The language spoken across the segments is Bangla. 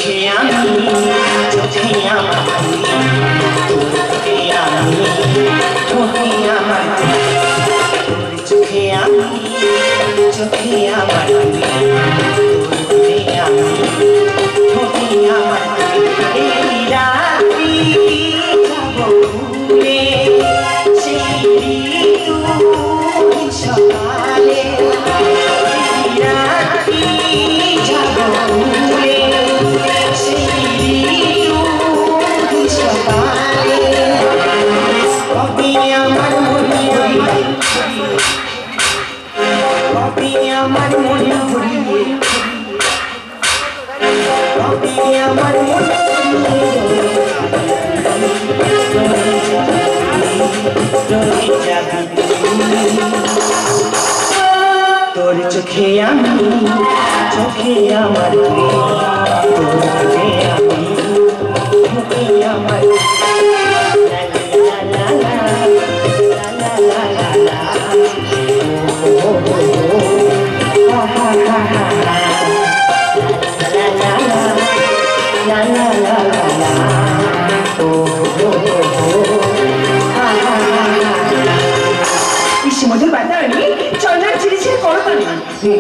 চোখে আমি চোখে আমার তোর চোখে আমি চোখে আমার তোর চোখে আমি চোখে আমার তোর আমি চোখে আমার এই রাত্রি যাব ভুলে সেই ঋতু সকালে এই রাত্রি যাব ভুলে সেই ঋতু সকালে কবি আমার মনে কবি আমার মনে ভরিয়ে কবি আমার মনে তোর চোখে আমি চোখে আমার তোর চোখে আমি চোখে আমার মধুর বাতায়নি চন্দ্রার চিরিচির করতানি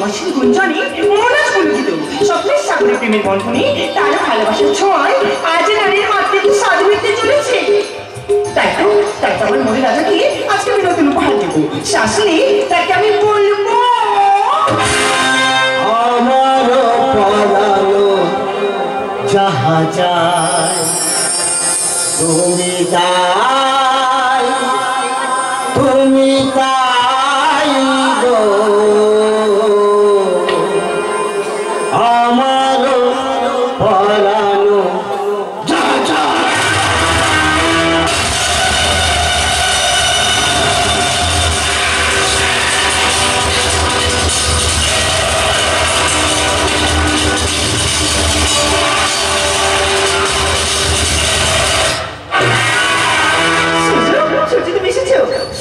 মশির গুঞ্জনি মনাজ গুলুকিত স্বপ্নের সাগরে প্রেমের বন্ধনী তার ভালোবাসার ছোঁয়ায় আজ নারীর মাতৃত্ব সাধু হইতে চলেছে। তাই তো আমার মনে রাজাকে আজকে আমি নতুন উপহার দেবো। শাশুড়ি তাকে আমি বলবো আমার পরালো যাহা যায় তুমি তাই তুমি তাই গো আমার পরালো যাহা যায়।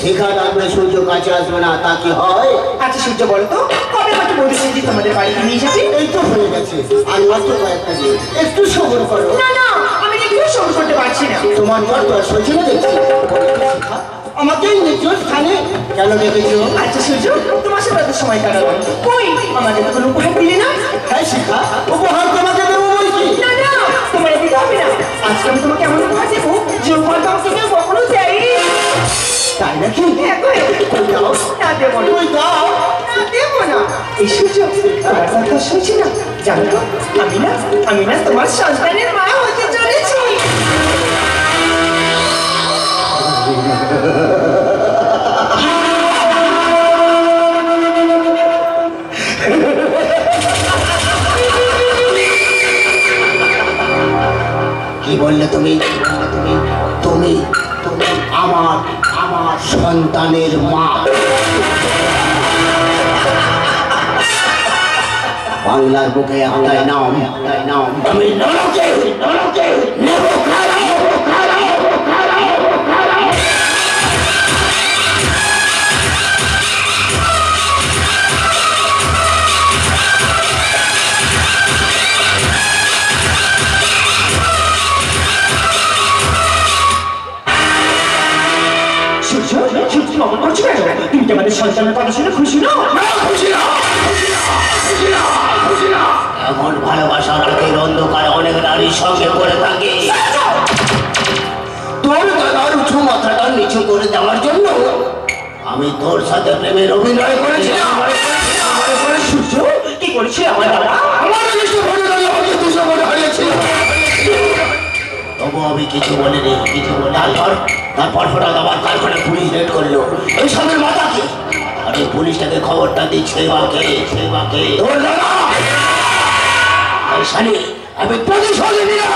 শিখা থাকলে সূর্য কাছে আসবে না তা কি হয়? আচ্ছা সূর্য বলো তো কবে কত বৌদি সেজি তোমাদের বাড়িতে নিয়ে যাবে? এই তো হয়ে গেছে আর মাত্র কয়েকটা দিন একটু সবর করো। না না আমি একটু সবর করতে পারছি না। তোমার ঘর তো আর সহ্য না দেখছি আমাকে নিজ স্থানে কেন ডেকেছো? আচ্ছা সূর্য তোমার সাথে এত সময় কাটাবো কই আমাকে তো কোনো উপহার দিলে না? হ্যাঁ শিখা উপহার তোমাকে দেবো বলছি। না না তোমার দিতে হবে না। আজকে আমি তোমাকে এমন উপহার দেবো যে উপহার তো আমাকে কেউ কখনো দেয়নি। তাই নাকি? দাও না দেবো না দাও না দেবো না। এই সূর্য তোমার কথা শুনছি না জানো তো আমি না তোমার সন্তানের মা হতে চলেছি। কি বললে তুমি? তুমি আমার সন্তানের মা। বাংলার বুকে আঙ্গায় নাম আমি নরকে নেব তুমি আমাদের সন্তানের কথা শুনে খুশি না? এমন ভালোবাসার রাতের অন্ধকারে অনেক নারীর সঙ্গে করে থাকে তোর দাদার উঁচু মাথাটা নিচু করে দেওয়ার জন্য আমি তোর সাথে প্রেমের অভিনয় করেছিলাম। সূর্য কি করেছে আমার দাদা? তবু আমি কিছু বলিনি তারপর হঠাৎ আবার কারখানা পুলিশ রেড করলো ওই সবের মাথাকে আর এই পুলিশটাকে খবরটা দিচ্ছে আমি প্রতিশোধ নিলাম।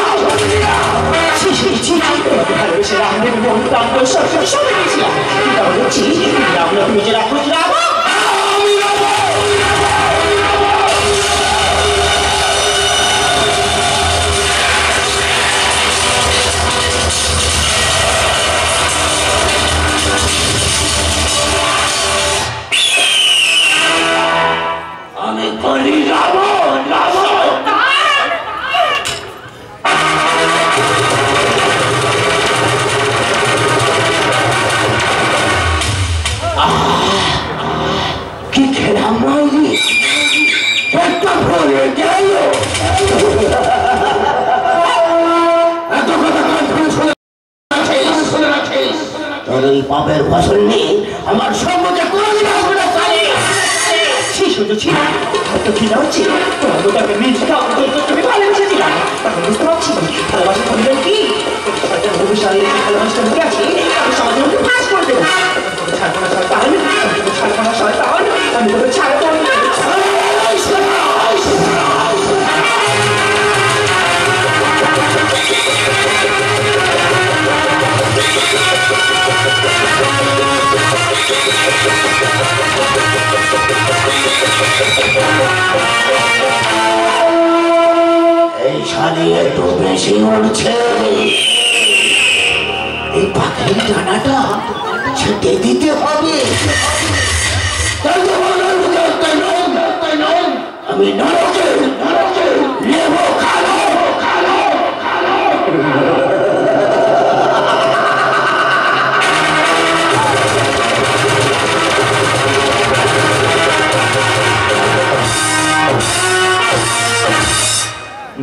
পাপের ফসল নিয়ে আমার সম্মুখে কোনোদিন আসবে না চলে। সেই সহ্য ছিল তো কি হচ্ছে তোমার দুটাকে মিথ্যা তুমি ভালোবেসেছিলাম তখন বুঝতে পারছি ভালোবাসা পরিবার কি ভবিষ্যতে ভালোবাসা ঢুকে আছে আমি সমাজের মধ্যে ফাঁস করে দেবো ছাড়বো না শয়তান ছাড়বো না শয়তান আমি তোকে ছাড়বো না। এই শাড়ি একটু বেশি উঠছে, এই পাখির ডানাটা ছেটে দিতে হবে। আমি নরকে নেবো খালো খালো খালো।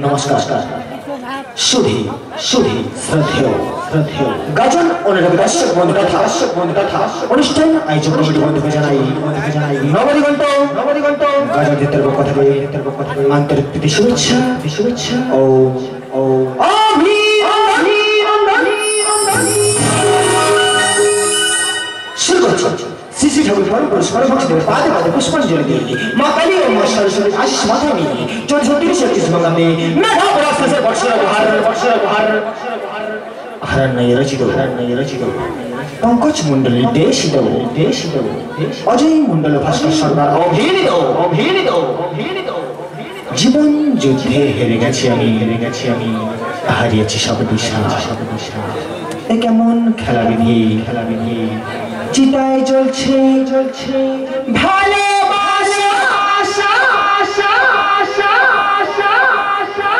নমস্কার সুধী সুধী শ্রদ্ধেয় শ্রদ্ধেয় গাজন অনুরাগী দর্শক বন্ধুরা অনুষ্ঠান আয়োজক কমিটি বন্ধুকে জানাই নবদিগন্ত গাজনদের পক্ষ থেকে আন্তরিক প্রীতি শুভেচ্ছা ও শুরু করছি শ্রী ঠাকুর পরস্পর ভক্তদের পাদে পাদে পুষ্পাঞ্জলি দিয়ে মা কালী ও মা সরস্বতী আশিস মাথা নিয়ে 1436 বঙ্গাব্দে মেধা পরাশরের বর্ষর উপহার হারান্নায় রচিত পঙ্কজ মণ্ডলীর দেশিত অজয় মণ্ডল ভাস্কর সরকার অভিনীত জীবন যুদ্ধে হেরে গেছি আমি হারিয়েছি সব দিশা এ কেমন খেলা বিধি চিতায় জ্বলছে ভালোবাসা আশা আশা আশা আশা আশা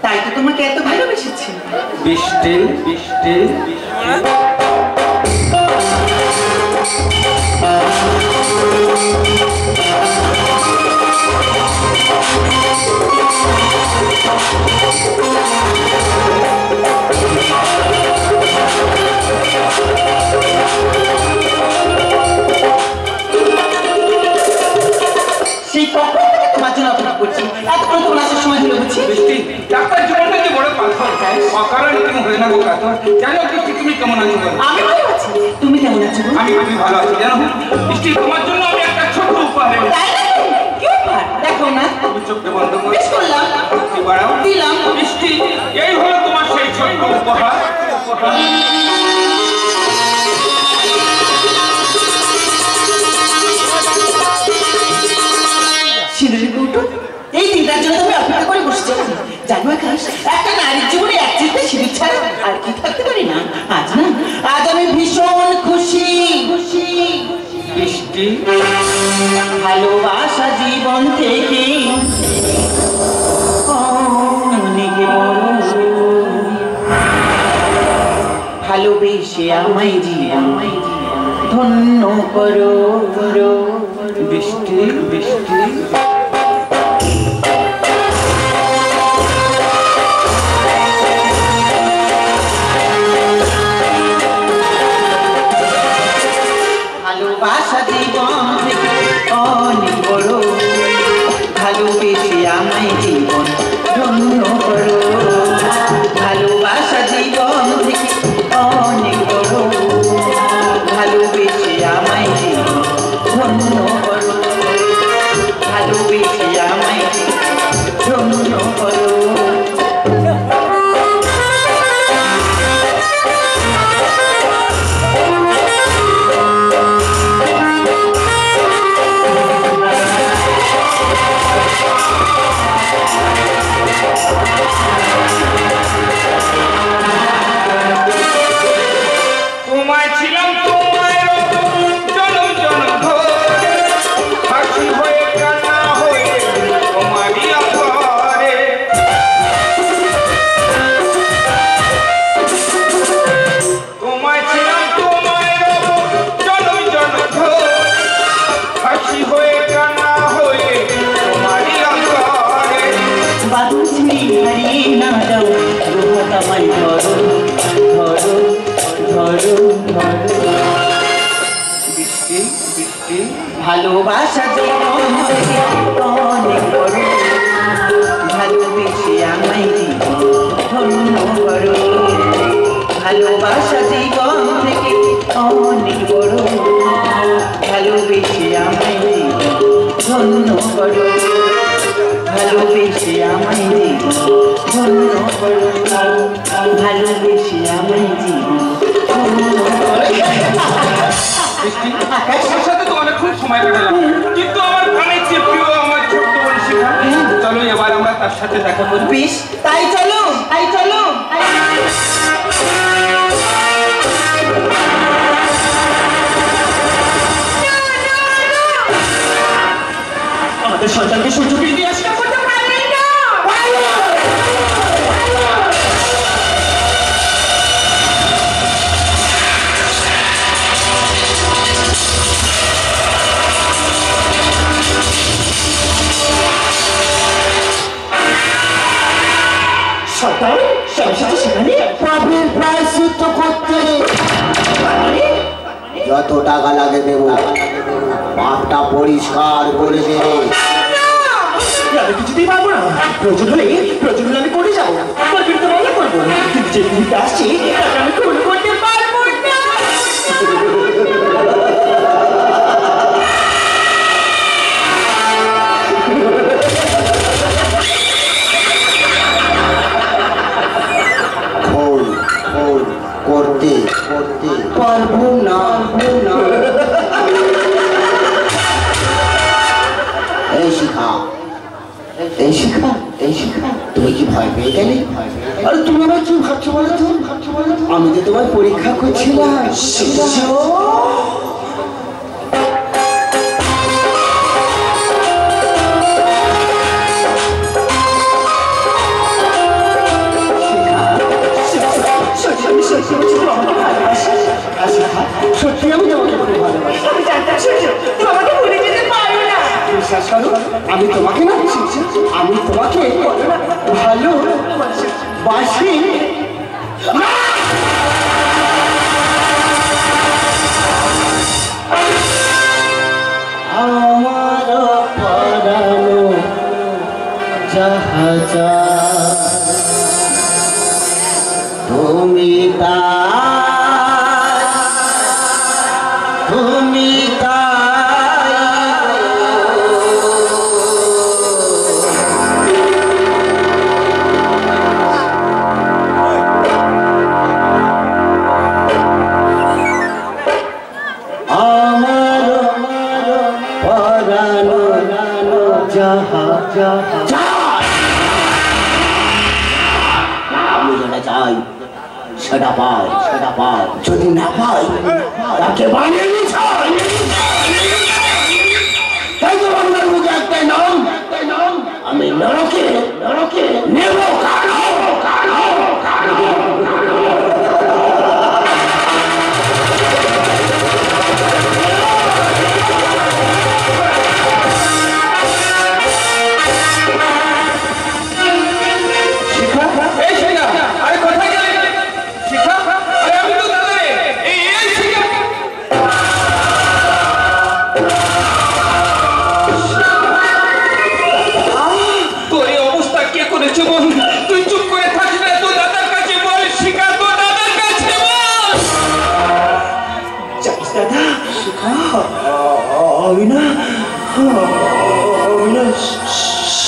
তাই তো তোমাকে এত ভালোবেসেছি। বৃষ্টি তুমি কেমন আছো বলো? আমি ভালো আছি, তুমি কেমন আছো গো? আমি খুবই ভালো আছি জানো বৃষ্টি, তোমার জন্য আমি একটা ছোট্ট উপহার এনেছি। তাই নাকি? কি ব্যাপার? দেখো না। তুমি চোখটা বন্ধ করো, বেশ করলাম। চোখটি বাড়াও। দিলাম। বৃষ্টি, এই হলো তোমার সেই ছোট্ট উপহার। সিঁদুরের কৌটো, এই দিনটার জন্য তুমি অপেক্ষা করে বসেছিলাম। জানো আকাশ, একটা নারীর জীবনে এক চিন্তা সিঁদুর ছাড়া আর কি থাকতে পারি না। আজ না, আজ আমি ভীষণ খুশি। বৃষ্টি, ভালোবাসা জীবন থেকে অনেক বড়। ভালোবেসে আমায় জীবন ধন্য করো। বৃষ্টি, বৃষ্টি, ভালোবাসা জীবন থেকে অনেক বড়। ভালোবেসে আমায় জীবন ধন্য করো। ভালোবাসা জীবন থেকে অনেক বড়। ভালোবেসে আমায় জীবন ধন্য করো। ভালোবেসে আমায় ধন্য করো। তোমায় ছিলাম তোমায় জনম জনম ধরে, হাসি হয়ে কান্না হয়ে তোমারই আকারে। তোমায় ছিলাম তোমায় জনম জনম ধরে, হাসি হয়ে কান্না হয়ে তোমারই আকারে। বাদুর ঝুড়ি হারিয়ে না যাও, রোহাত আমায় ধরো ধরো ধরো ধরো। বৃষ্টি, বৃষ্টি, ভালোবাসা জীবন থেকে অনেক বড়। ভালোবেসে আমায় জীবন ধন্য করো। ভালোবাসা জীবন থেকে অনেক বড়। ভালোবেসে আমায় জীবন ধন্য করো। ভালোবেসে আমায় জীবন ধন্য করো। ভালোবেসে আমায় জীবন ধন্য করো। বৃষ্টি, তোমার সাথে তো অনেকক্ষণ সময় কাটালাম, কিন্তু আমার প্রাণের চেয়ে প্রিয় আমার ছোট্ট বোন শিখা। চলো এবার আমরা তার সাথে দেখা করি। বেশ, তাই চলো, তাই চলো। আমাদের সন্তানকে সুযোগ দিয়ে আসতে করতে পারলেই না। সন্তান সরস্বতী সেখানে পাপের প্রায়শ্চিত্ত করতে যত টাকা লাগে দেবো, পাপটা পরিষ্কার করে দেবে। আমি কিছুতেই পারবো না। প্রয়োজন হলে আমি করে যাবো, তোর বিরুদ্ধে মামলা করবো। কিন্তু যে মুহূর্তে আসছি তাকে আমি খুন করতে পারবো না। খুন খুন করতে করতে পারবো না। এই শিখা, এই শিখা, এই শিখা, তুমি কি ভয় পেয়ে গেলে? আরে তুমি আমার কি ভাবছো বলো তো? আমি তো তোমার পরীক্ষা করছিলাম। সত্যি আমি তোমাকে খুব ভালোবাসি। আমি জানতাম সূর্য, তুমি আমাকে ভুলে যেতে পারো না। বিশ্বাস করো, আমি তোমাকে না, আমি তোমাকে ভালো বাসি। আমার পরানো জাহাজ তুমি তা আমি যেটা চাই সেটা পাই, যদি না পাই তাকে বানিয়ে নিছাই। তাই তো বাংলার মুখে একটাই নাম, আমি নরকে নেব কারো।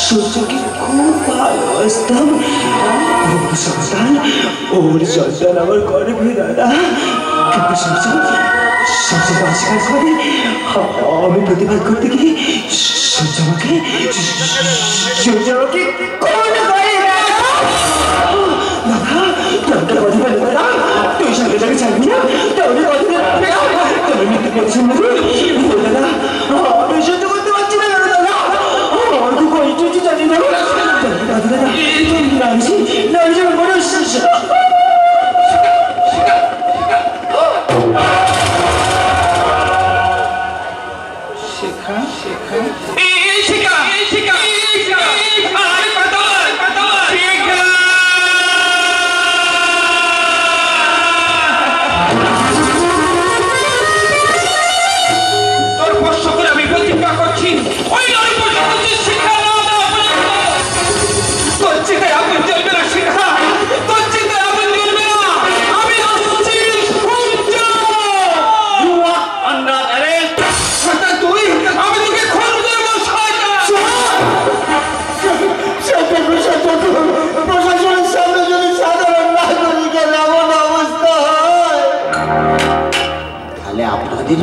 সূর্যকে খুব ভালোবাসতাম। ওর সন্তান আমার ঘরে দাদা, কিন্তু সূর্য অস্বীকার করে। আমি প্রতিবাদ করতে গিয়ে সূর্য আমাকে কোন করে দাদা কথা বলে দাদা, তুই সঙ্গে সঙ্গে ছাড়বি না, তাহলে কথা তোর মৃত্যু প্রতিশোধ দাদা। আমি সহ্য করতে পারছি না দাদা, আমার খুব কষ্ট হচ্ছে জানি না দাদা। নারী মনে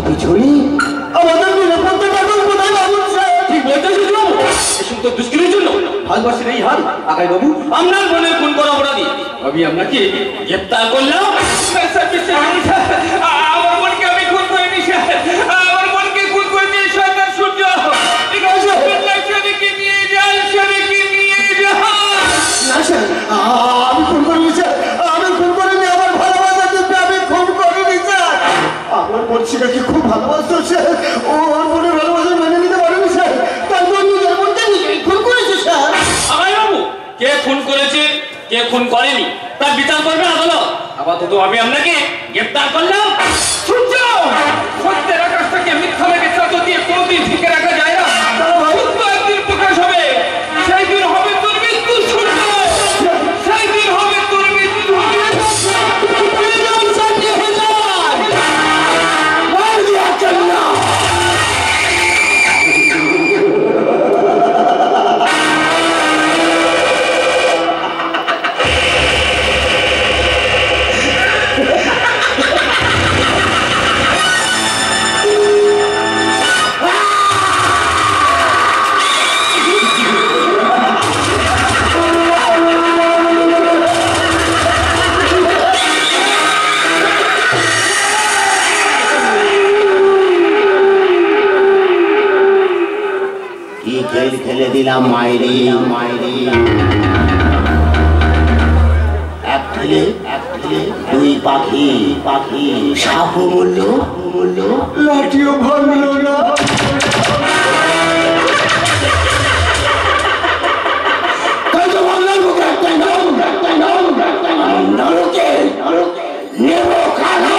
পিছনে আমাদের নিরাপত্তা দুষ্কৃতির জন্য ভারতবর্ষের এই হাল। আকাই বাবু, আপনার মনে খুন করা অপরাধী আমি আপনাকে গ্রেপ্তার করলাম। আমার বোনকে আমি খুন করিনি স্যার, আমার বোনকে খুন করেছে শয়তান সূর্য। নিয়ে যান, না স্যার, আমি খুন করিনি স্যার, আমি খুন করিনি। আমার ভালোবাসা কিন্তু আমি খুন করিনি স্যার। আমার বোন শিখাকে খুব ভালোবাসতো স্যার, ওর বোনের ভালোবাসা মেনে নিতে পারেনি স্যার, তার বোন নিজের বোনকে নিজেই খুন করেছে স্যার। আকাই বাবু, কে খুন করেছে কে খুন করেনি তার বিচার করবে আদালত। আপাতত আমি আপনাকে গ্রেপ্তার করলাম। সূর্য, সত্যের আকাশটাকে মিথ্যা মেঘে চাঁদ দিয়ে কোনদিন ঢেকে রাখা যায় না। সত্য একদিন প্রকাশ হবে, সেই দিন হবে তোর মৃত্যু সূর্য, সেই দিন হবে তোর মৃত্যু। খেলে দিলাম মাইরি, এক খেলে দুই পাখি, সাপও মরল, লাঠিও ভাঙল না। নরকে নেব কালো।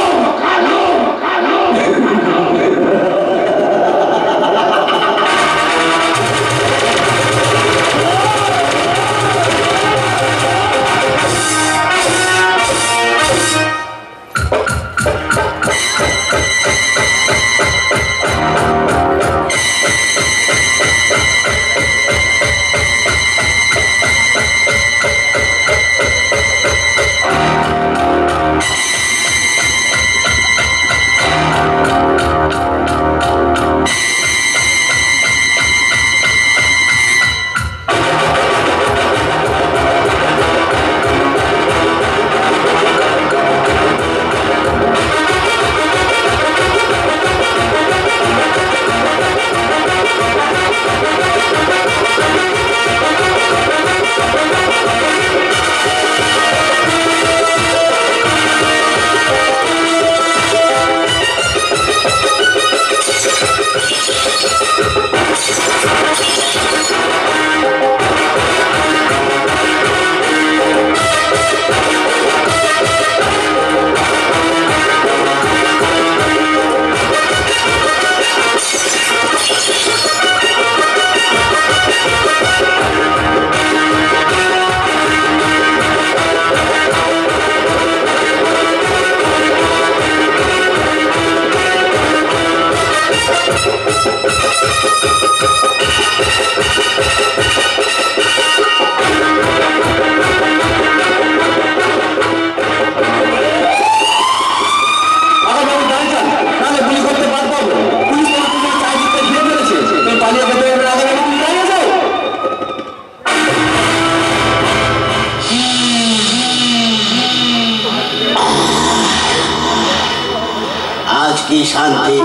কি শান্তি,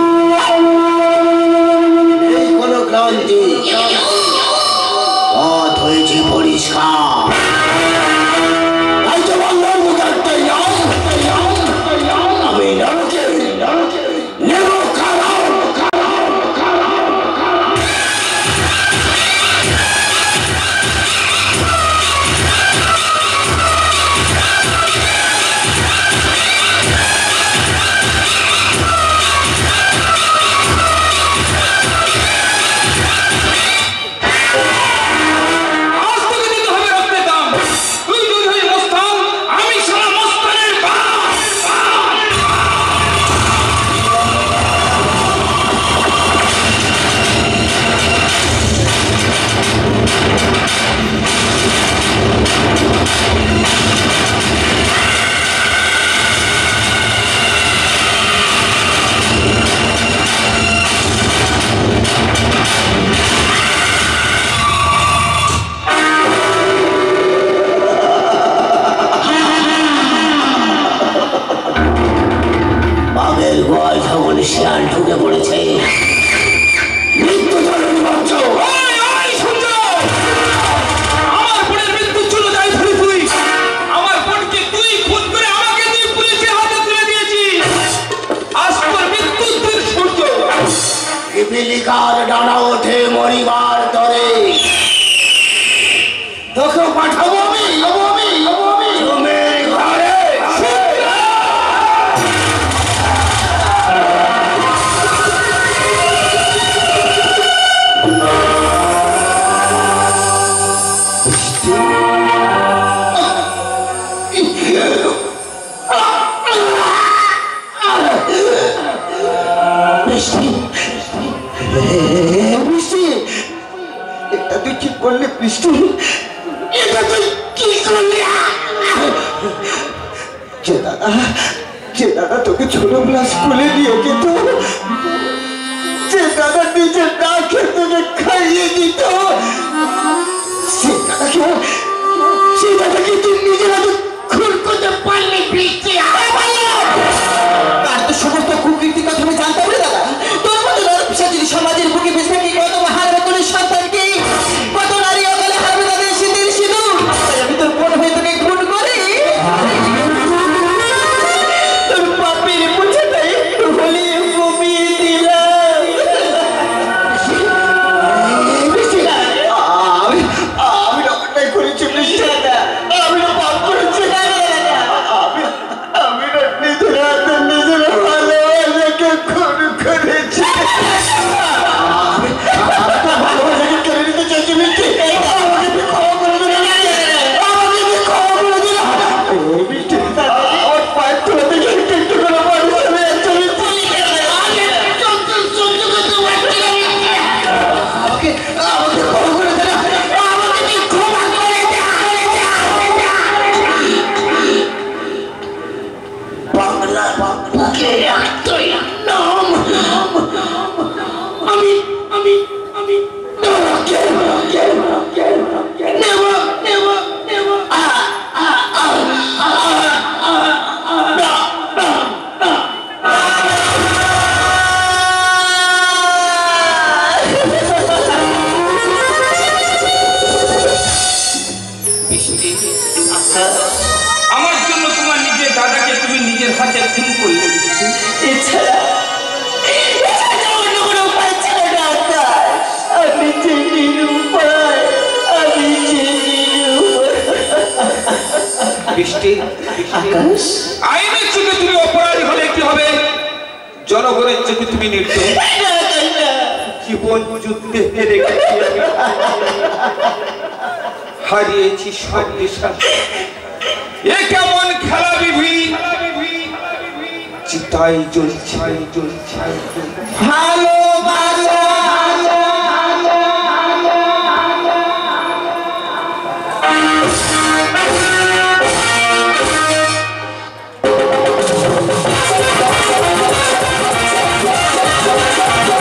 এই কোনো ক্লান্তি, পথ হয়েছে পরিষ্কার। আমি নরকে নেব শিয়াল ঢুকে পড়েছে। মৃত্যু জননী বংশ, আমার বোনের মৃত্যু চলে যায় তুই তুই আমার বোনকে তুই খুন করে আমাকে তুই পুলিশের হাতে তুলে দিয়েছিস। আজ তোর মৃত্যু তুই সূর্য। পিপিলিকার ডানা ওঠে মরিবার তরে, তোকে পাঠাবো আমি জমের ঘরে। এটা তুই কি করলে বৃষ্টি? এটা তুই কি করলি? যে দাদা তোকে ছোটবেলা স্কুলে নিয়ে যেত, যে দাদা নিজের না খেয়ে তোকে খাইয়ে দিত, সে দাদাকে তুই নিজের হাতে খুন করতে পারলি বৃষ্টি? তার তো সমস্ত কুকীর্তি কথা আমি জানতাম রে দাদা। তোর মতো নরপিশাচিনী সমাজের বুকে বেঁচে থাকি কত হারবে তোর সন্তানকে, কত নারী অকালে হারবে তাদের শীতের সিঁদুর। আমি তোর বোন হয়ে তোকে খুন করি, তোর পাপের মুছাটা একটু হলে কমিয়ে দিলাম। আমি অন্যায় করেছি বৃষ্টি, আমি পাপ করেছি, আমি নিজের হাতে নিজের ভালোবাসাকে খুন করেছি। ভালোবাসাকে কেড়ে নিতে চাইছি বৃষ্টি, আমাকে ক্ষমা করে দিল, বৃষ্টি আমার পায়ের তোলা থেকে একটু একটু করে মানুষ হয়ে যাচ্ছে বৃষ্টি। আমাকে ক্ষমা করে দিল, আমাকে ক্ষমা করে দিল। বাংলা বুকে একটাই নাম, আমি আমি আমি নরকে নেব নেব নেব। আমার জন্য তোমার নিজের দাদাকে তুমি নিজের হাতে খুন করলে। এছাড়া অন্য কোনো উপায় ছিল না আকাশ। আমি যে নিরুপায়, আমি যে বৃষ্টি, আকাশ। আইনের চোখে তুমি অপরাধী হলে কি হবে? জনগণের চোখে তুমি নির্দোষ। জীবন যুদ্ধে হেরে গেছি আমি, হারিয়েছি সব। এ কেমন খেলা বিধি, চিতাই জ্বলছে। ভালোবাসা